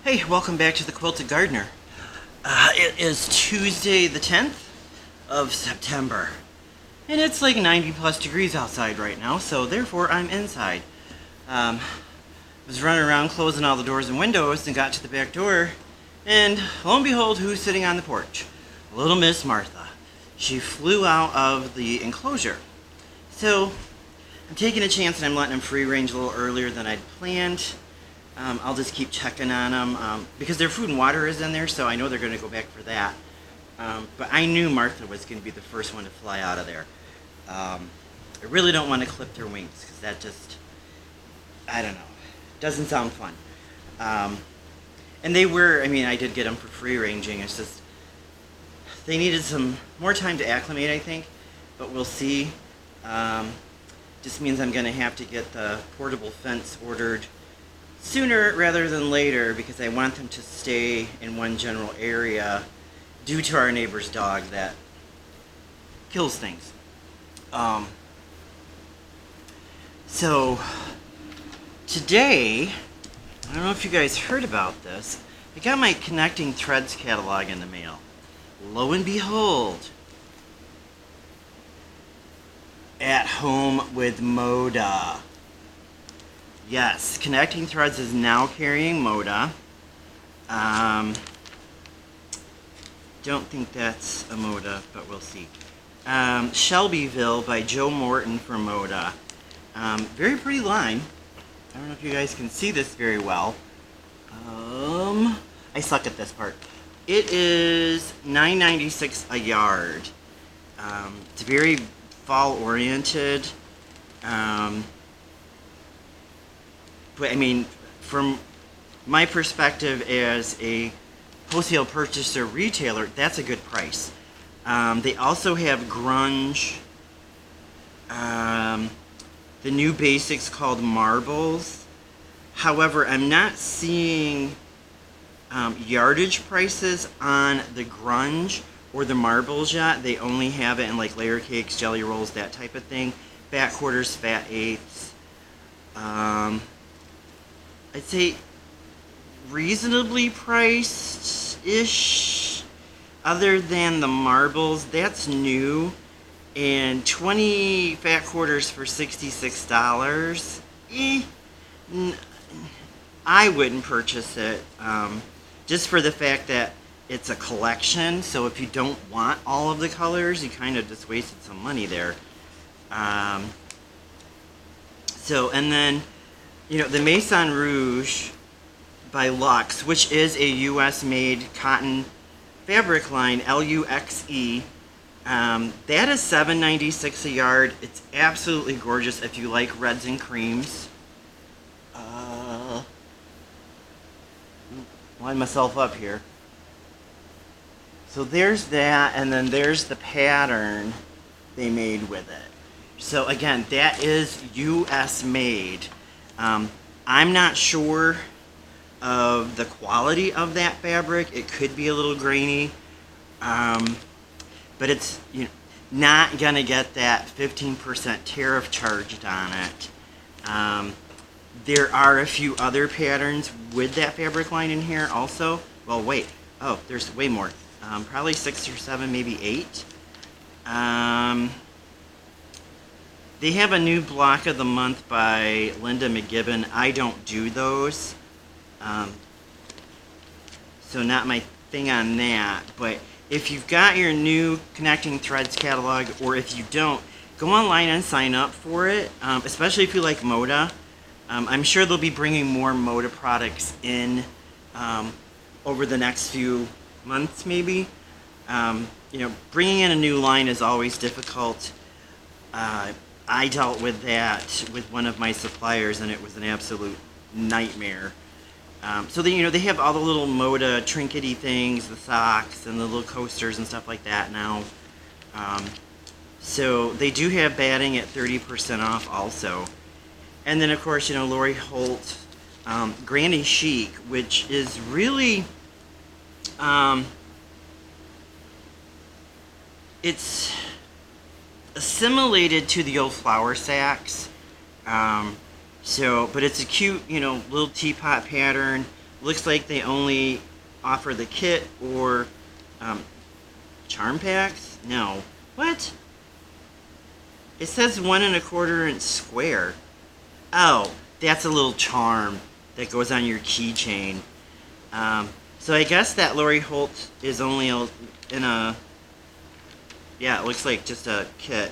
Hey, welcome back to the Quilted Gardener. It is Tuesday the 10th of September, and it's like 90 plus degrees outside right now, so therefore I'm inside. Was running around closing all the doors and windows and got to the back door, and lo and behold, who's sitting on the porch? Little Miss Martha. She flew out of the enclosure. So I'm taking a chance and I'm letting them free range a little earlier than I'd planned. I'll just keep checking on them because their food and water is in there, so I know they're going to go back for that. But I knew Martha was going to be the first one to fly out of there. I really don't want to clip their wings because that just, I don't know, doesn't sound fun. And they were, I did get them for free ranging. It's just, they needed some more time to acclimate, I think, but we'll see. Just means I'm going to have to get the portable fence ordered sooner rather than later because I want them to stay in one general area due to our neighbor's dog that kills things. So today, I don't know if you guys heard about this, I got my Connecting Threads catalog in the mail. Lo and behold, At Home with Moda. Yes, Connecting Threads is now carrying Moda. Don't think that's a Moda, but we'll see. Shelbyville by Joe Morton for Moda. Very pretty line. I don't know if you guys can see this very well. I suck at this part. It is $9.96 a yard. It's very fall oriented. But from my perspective as a wholesale purchaser retailer, that's a good price. They also have grunge, the new basics called marbles. However, I'm not seeing yardage prices on the grunge or the marbles yet. They only have it in like layer cakes, jelly rolls, that type of thing. Fat quarters, fat eighths. I'd say reasonably priced-ish, other than the marbles. That's new. And 20 fat quarters for $66. I wouldn't purchase it, just for the fact that it's a collection. So if you don't want all of the colors, you kind of just wasted some money there. And then, the Maison Rouge by Luxe, which is a U.S.-made cotton fabric line, Luxe. That is $7.96 a yard. It's absolutely gorgeous if you like reds and creams. Line myself up here. So there's that, and then there's the pattern they made with it. So again, that is U.S. made. I'm not sure of the quality of that fabric. It could be a little grainy, but it's not gonna get that 15% tariff charged on it. There are a few other patterns with that fabric line in here also. Well, wait. Oh, there's way more. Probably 6 or 7, maybe 8. They have a new block of the month by Linda McGibbon. I don't do those. So not my thing on that. But if you've got your new Connecting Threads catalog, or if you don't, go online and sign up for it, especially if you like Moda. I'm sure they'll be bringing more Moda products in over the next few months, maybe. Bringing in a new line is always difficult. I dealt with that with one of my suppliers, and it was an absolute nightmare. So they have all the little Moda trinkety things, the socks and the little coasters and stuff like that now. So they do have batting at 30% off also. And then of course, Lori Holt, Granny Chic, which is really, it's assimilated to the old flour sacks. But it's a cute, little teapot pattern. Looks like they only offer the kit or charm packs. No. What? It says 1¼ inch square. Oh, that's a little charm that goes on your keychain. So I guess that Lori Holt is only in a... Yeah, it looks like just a kit.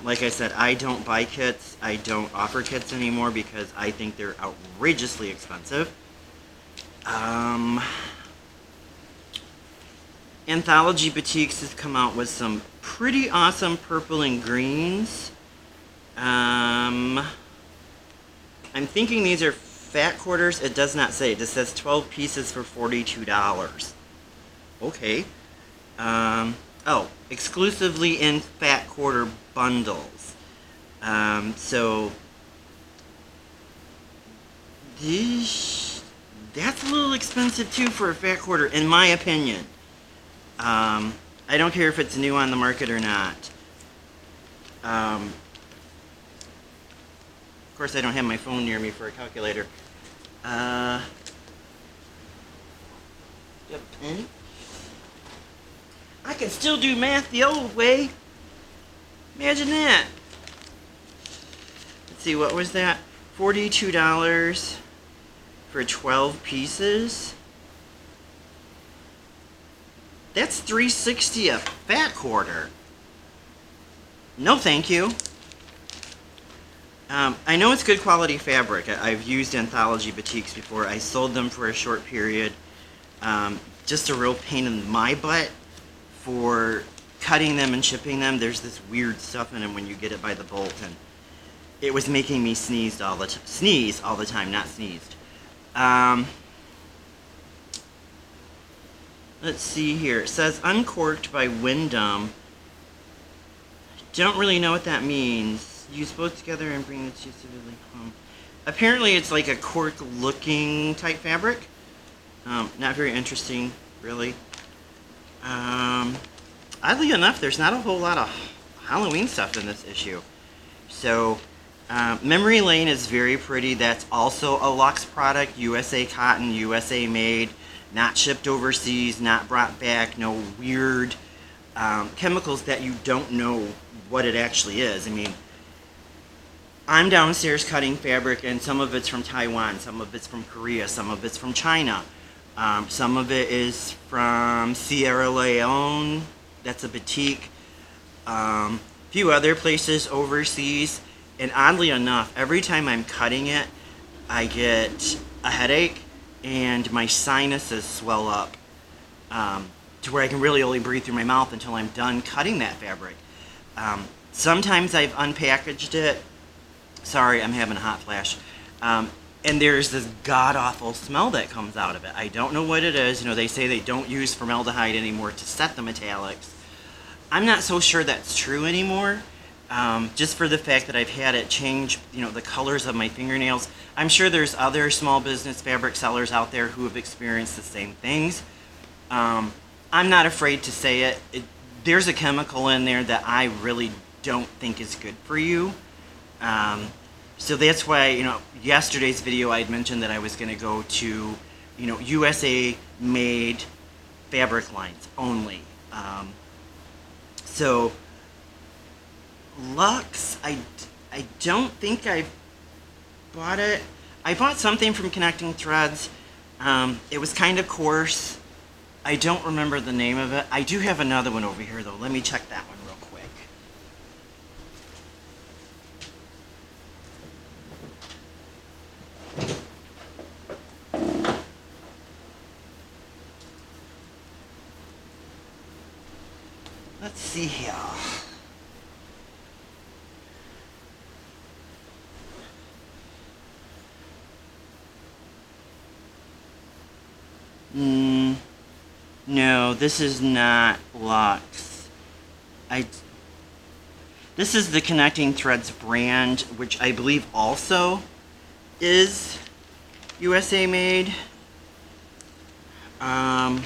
Like I said, I don't buy kits. I don't offer kits anymore because I think they're outrageously expensive. Anthology Boutiques has come out with some pretty awesome purple and greens. I'm thinking these are fat quarters. It does not say. It just says 12 pieces for $42. Okay. Oh, exclusively in fat quarter bundles. So that's a little expensive too for a fat quarter, in my opinion. I don't care if it's new on the market or not. Of course, I don't have my phone near me for a calculator. Yep. I can still do math the old way. Imagine that. Let's see, what was that? $42 for 12 pieces. That's $3.60 a fat quarter. No, thank you. I know it's good quality fabric. I've used Anthology Boutiques before. I sold them for a short period. Just a real pain in my butt for cutting them and shipping them. There's this weird stuff in them when you get it by the bolt, and it was making me sneeze all the time, not sneezed. Let's see here. It says uncorked by Wyndham. Don't really know what that means. Use both together and bring the two separately home. Apparently it's like a cork looking type fabric. Not very interesting, really. Oddly enough, there's not a whole lot of Halloween stuff in this issue. So, Memory Lane is very pretty. That's also a Luxe product. USA cotton, USA made. Not shipped overseas, not brought back. No weird chemicals that you don't know what it actually is. I mean, I'm downstairs cutting fabric, and some of it's from Taiwan, some of it's from Korea, some of it's from China. Some of it is from Sierra Leone, that's a boutique. Few other places overseas. And oddly enough, every time I'm cutting it, I get a headache and my sinuses swell up to where I can really only breathe through my mouth until I'm done cutting that fabric. Sometimes I've unpackaged it. Sorry, I'm having a hot flash. And there's this god-awful smell that comes out of it. I don't know what it is. You know, they say they don't use formaldehyde anymore to set the metallics. I'm not so sure that's true anymore. Just for the fact that I've had it change, you know, the colors of my fingernails. I'm sure there's other small business fabric sellers out there who have experienced the same things. I'm not afraid to say it. There's a chemical in there that I really don't think is good for you. So that's why, you know, yesterday's video I had mentioned that I was going to go to, you know, USA made fabric lines only. So Luxe, I don't think I've bought it. I bought something from Connecting Threads. It was kind of coarse. I don't remember the name of it. I do have another one over here though. Let me check that one real quick. Let's see here. No, this is not Luxe. This is the Connecting Threads brand, which I believe also is USA made. I'm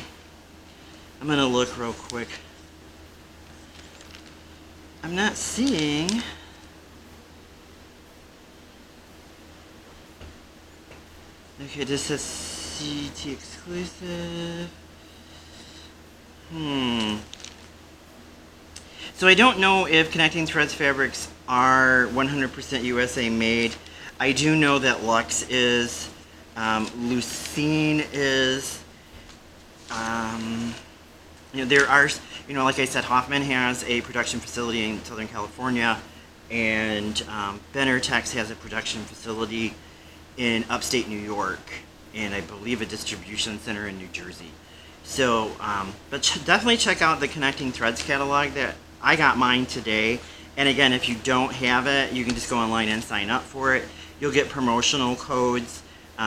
gonna look real quick. I'm not seeing. Okay, this is CT exclusive. So I don't know if Connecting Threads fabrics are 100% USA made. I do know that Luxe is, Lucene is, there are, like I said, Hoffman has a production facility in Southern California, and Benartex has a production facility in upstate New York, and I believe a distribution center in New Jersey. So, but definitely check out the Connecting Threads catalog. That I got mine today. And again, if you don't have it, you can just go online and sign up for it. You'll get promotional codes,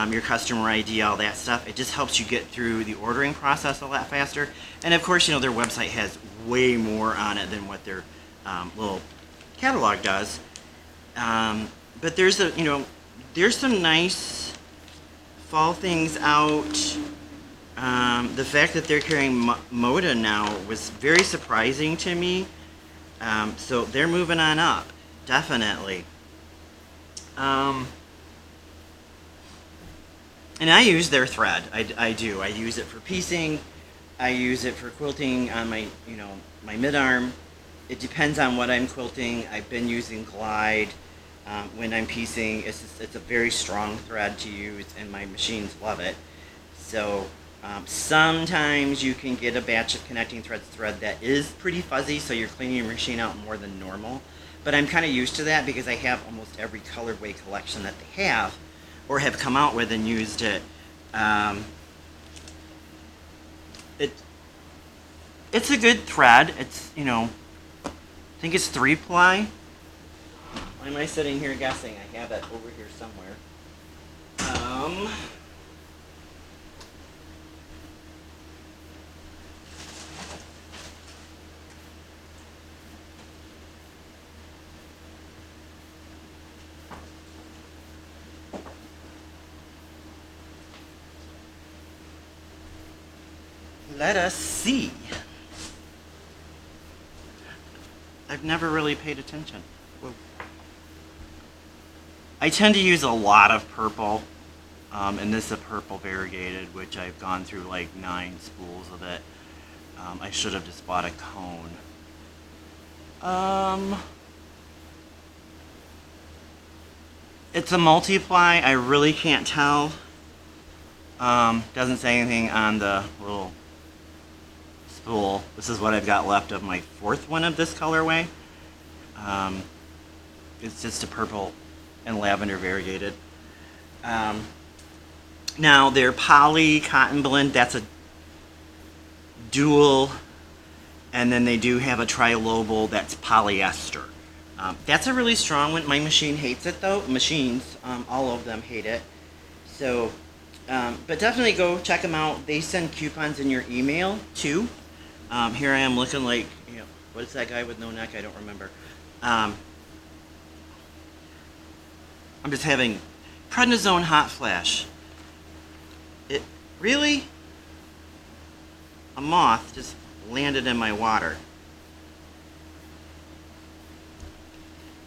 your customer ID, all that stuff. It just helps you get through the ordering process a lot faster. And of course, their website has way more on it than what their little catalog does. But there's there's some nice fall things out. The fact that they're carrying Moda now was very surprising to me. So they're moving on up, definitely. And I use their thread. I do. I use it for piecing. I use it for quilting on my, my mid-arm. It depends on what I'm quilting. I've been using Glide when I'm piecing. It's a very strong thread to use, and my machines love it. So sometimes you can get a batch of Connecting Threads thread that is pretty fuzzy, so you're cleaning your machine out more than normal. But I'm kind of used to that because I have almost every colorway collection that they have or have come out with and used it. It's a good thread. It's, I think it's 3-ply. Why am I sitting here guessing? I have it over here somewhere. Let us see. I've never really paid attention. Whoa. I tend to use a lot of purple, and this is a purple variegated, which I've gone through like 9 spools of it. I should have just bought a cone. It's a multiply. I really can't tell. Doesn't say anything on the little spool. This is what I've got left of my 4th one of this colorway. It's just a purple and lavender variegated. Now their poly cotton blend, that's a dual, and then they do have a trilobal that's polyester. That's a really strong one. My machine hates it though. Machines, all of them hate it. So, but definitely go check them out. They send coupons in your email too. Here I am looking like, what is that guy with no neck? I don't remember. I'm just having prednisone hot flash. It really? A moth just landed in my water.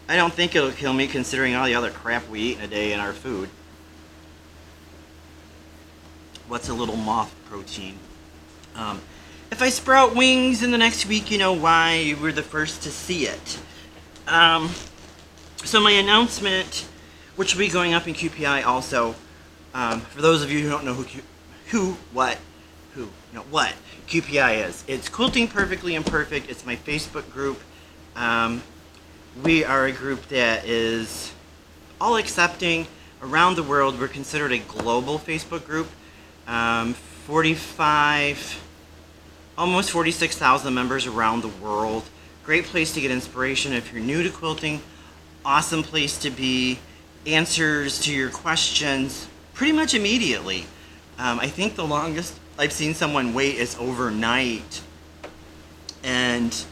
I don't think it'll kill me considering all the other crap we eat in a day in our food. What's a little moth protein? If I sprout wings in the next week, you know why. You were the first to see it. So my announcement, which will be going up in QPI also, for those of you who don't know what QPI is. It's Quilting Perfectly Imperfect. It's my Facebook group. We are a group that is all accepting around the world. We're considered a global Facebook group. almost 46,000 members around the world. Great place to get inspiration if you're new to quilting. Awesome place to be. Answers to your questions pretty much immediately. I think the longest I've seen someone wait is overnight. And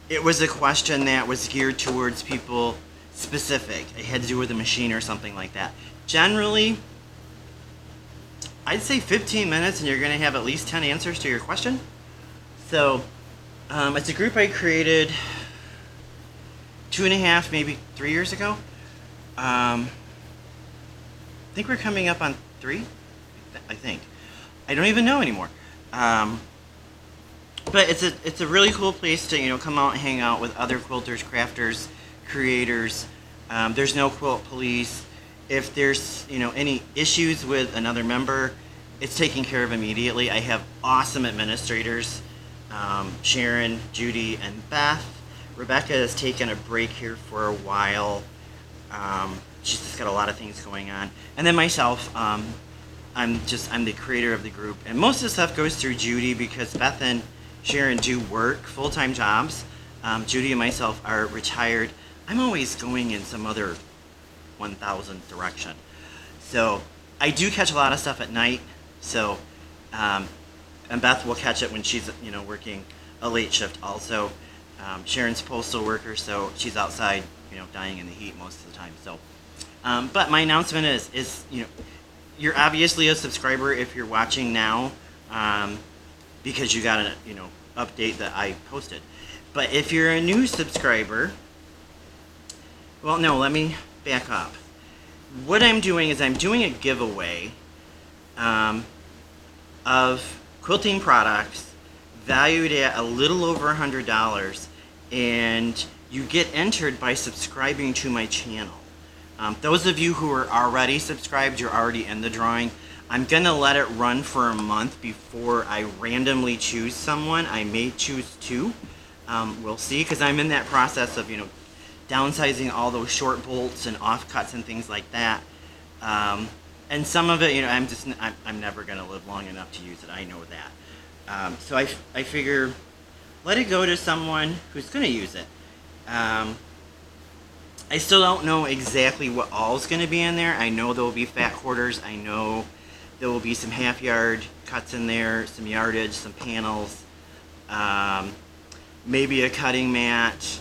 it was a question that was geared towards people specific. It had to do with a machine or something like that. Generally, I'd say 15 minutes and you're going to have at least 10 answers to your question. So, it's a group I created 2.5, maybe 3 years ago. I think we're coming up on 3. I think. I don't even know anymore. But it's a really cool place to come out and hang out with other quilters, crafters, creators. There's no quilt police. If there's any issues with another member, it's taken care of immediately. I have awesome administrators, Sharon, Judy, and Beth. Rebecca has taken a break here for a while. She's just got a lot of things going on. And then myself, I'm the creator of the group. And most of the stuff goes through Judy because Beth and Sharon do work full-time jobs. Judy and myself are retired. I'm always going in some other 1,000 direction. So I do catch a lot of stuff at night. So, and Beth will catch it when she's working a late shift also. Sharon's a postal worker, so she's outside, dying in the heat most of the time. So, but my announcement is you're obviously a subscriber if you're watching now, because you got an update that I posted. But if you're a new subscriber, well, no, let me back up. What I'm doing is I'm doing a giveaway of quilting products valued at a little over $100, and you get entered by subscribing to my channel. Those of you who are already subscribed, you're already in the drawing. I'm gonna let it run for a month before I randomly choose someone. I may choose two. We'll see, because I'm in that process of downsizing all those short bolts and offcuts and things like that. And some of it, I'm never gonna live long enough to use it. I know that. So I figure, let it go to someone who's gonna use it. I still don't know exactly what all is going to be in there. I know there will be fat quarters. I know there will be some half yard cuts in there, some yardage, some panels, maybe a cutting mat.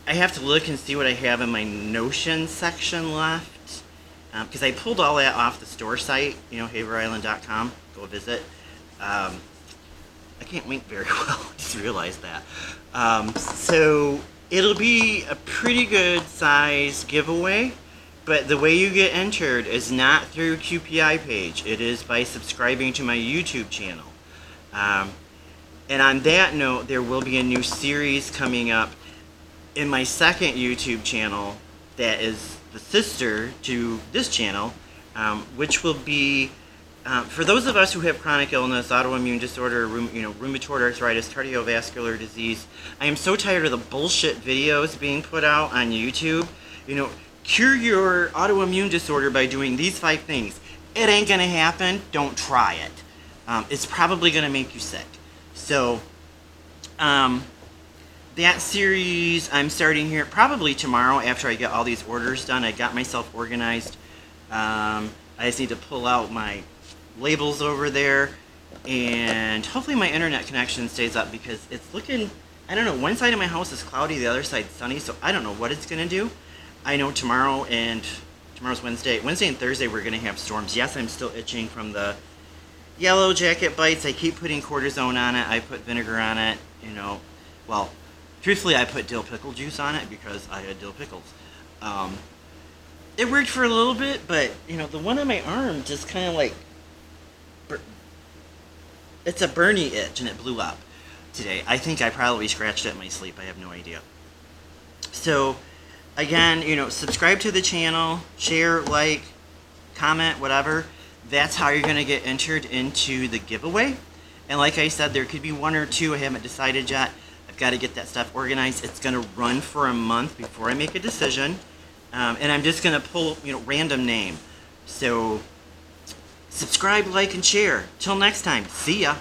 I have to look and see what I have in my Notion section left, because I pulled all that off the store site, haverisland.com. Go visit. I can't wink very well. I just realized that. So it'll be a pretty good size giveaway, but the way you get entered is not through QPI page. It is by subscribing to my YouTube channel. And on that note, there will be a new series coming up in my second YouTube channel that is the sister to this channel, which will be for those of us who have chronic illness, autoimmune disorder, rheumatoid arthritis, cardiovascular disease. I am so tired of the bullshit videos being put out on YouTube. Cure your autoimmune disorder by doing these 5 things. It ain't gonna happen. Don't try it. It's probably gonna make you sick. So, that series I'm starting here probably tomorrow after I get all these orders done. I got myself organized. I just need to pull out my labels over there, and hopefully my internet connection stays up, because it's looking, I don't know, one side of my house is cloudy, the other side's sunny, so I don't know what it's gonna do. I know tomorrow's Wednesday and Thursday we're gonna have storms. Yes, I'm still itching from the yellow jacket bites. I keep putting cortisone on it. I put vinegar on it, well, truthfully I put dill pickle juice on it because I had dill pickles. It worked for a little bit, but the one on my arm just kind of like, it's a burny itch, and it blew up today. I think I probably scratched it in my sleep. I have no idea. So, again, subscribe to the channel, share, like, comment, whatever. That's how you're going to get entered into the giveaway. And like I said, there could be 1 or 2. I haven't decided yet. I've got to get that stuff organized. It's going to run for a month before I make a decision. And I'm just going to pull, random name. So, subscribe, like, and share. Till next time. See ya.